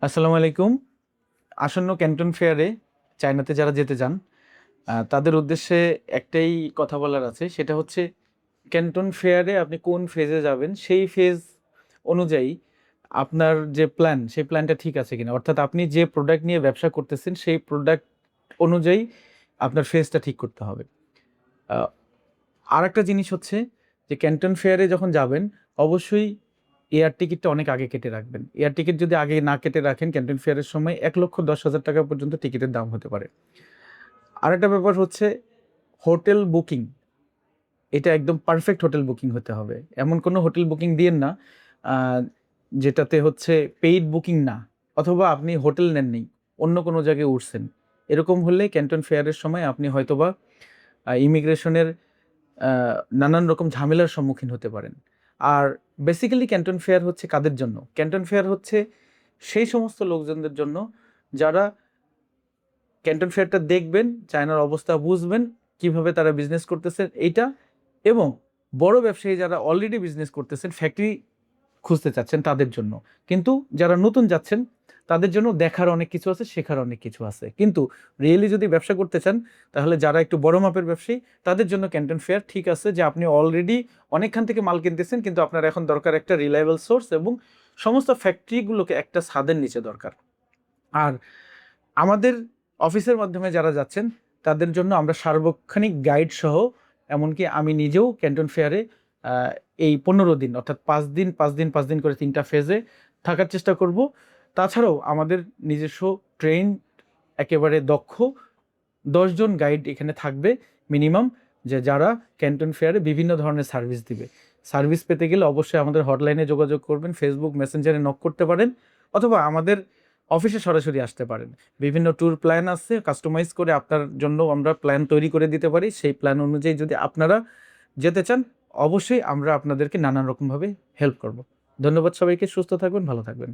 আসসালামু আলাইকুম। আসন্ন ক্যান্টন ফেয়ারে চায়নাতে যারা যেতে চান তাদের উদ্দেশ্যে একটাই কথা বলার আছে, সেটা হচ্ছে ক্যান্টন ফেয়ারে আপনি কোন ফেজে যাবেন সেই ফেজ অনুযায়ী আপনার যে প্ল্যান সেই প্ল্যানটা ঠিক আছে কিনা, অর্থাৎ আপনি যে প্রোডাক্ট নিয়ে ব্যবসা করতেছেন সেই প্রোডাক্ট অনুযায়ী আপনার ফেজটা ঠিক করতে হবে। আর একটা জিনিস হচ্ছে যে ক্যান্টন ফেয়ারে যখন যাবেন অবশ্যই এয়ার টিকিটটা অনেক আগে কেটে রাখবেন। এয়ার টিকিট যদি আগে না কেটে রাখেন ক্যান্টন ফেয়ারের সময় ১,১০,০০০ টাকা পর্যন্ত টিকিটের দাম হতে পারে। আরেকটা ব্যাপার হচ্ছে হোটেল বুকিং। এটা একদম পারফেক্ট হোটেল বুকিং হতে হবে। এমন কোনো হোটেল বুকিং দিয়েন না আ যেটাতে হচ্ছে পেইড বুকিং না, অথবা আপনি হোটেল নেননি, অন্য কোনো জায়গায় উঠছেন। এরকম হলে ক্যান্টন ফেয়ারের সময় আপনি হয়তোবা ইমিগ্রেশনের আ নানান রকম ঝামেলার সম্মুখীন হতে পারেন। আর বেসিক্যালি ক্যান্টন ফেয়ার হচ্ছে কাদের জন্য? ক্যান্টন ফেয়ার হচ্ছে সেই সমস্ত লোকজনদের জন্য যারা ক্যান্টন ফেয়ারটা দেখবেন, চায়নার অবস্থা বুঝবেন, কিভাবে তারা বিজনেস করতেছে এইটা, এবং বড় ব্যবসায়ী যারা অলরেডি বিজনেস করতেছেন, ফ্যাক্টরি খুঁজতে চাচ্ছেন তাদের জন্য। কিন্তু যারা নতুন যাচ্ছেন তাদের জন্য দেখার অনেক কিছু আছে, শেখার অনেক কিছু আছে। কিন্তু রিয়েলি যদি ব্যবসা করতে চান তাহলে যারা একটু বড় মাপের ব্যবসায়ী তাদের জন্য ক্যান্টন ফেয়ার ঠিক আছে, যে আপনি অলরেডি অনেকখান থেকে মাল কিনতেছেন, কিন্তু আপনার এখন দরকার একটা রিলায়েবল সোর্স এবং সমস্ত ফ্যাক্টরিগুলোকে একটা ছাদের নিচে দরকার। আর আমাদের অফিসের মাধ্যমে যারা যাচ্ছেন তাদের জন্য আমরা সার্বক্ষণিক গাইড সহ, এমনকি আমি নিজেও ক্যান্টন ফেয়ারে এই ১৫ দিন অর্থাৎ ৫ দিন ৫ দিন ৫ দিন করে ৩টা ফেজে থাকার চেষ্টা করব। তাছাড়াও আমাদের নিজস্ব ট্রেন একেবারে দক্ষ ১০ জন গাইড এখানে থাকবে মিনিমাম, যে যারা ক্যান্টন ফেয়ারে বিভিন্ন ধরনের সার্ভিস দিবে। সার্ভিস পেতে গেলে অবশ্যই আমাদের হটলাইনে যোগাযোগ করবেন, ফেসবুক মেসেঞ্জারে নক করতে পারেন, অথবা আমাদের অফিসে সরাসরি আসতে পারেন। বিভিন্ন ট্যুর প্ল্যান আছে, কাস্টমাইজ করে আপনার জন্য আমরা প্ল্যান তৈরি করে দিতে পারি। সেই প্ল্যান অনুযায়ী যদি আপনারা যেতে চান অবশ্যই আমরা আপনাদেরকে নানান রকমভাবে হেল্প করব। ধন্যবাদ সবাইকে। সুস্থ থাকবেন, ভালো থাকবেন।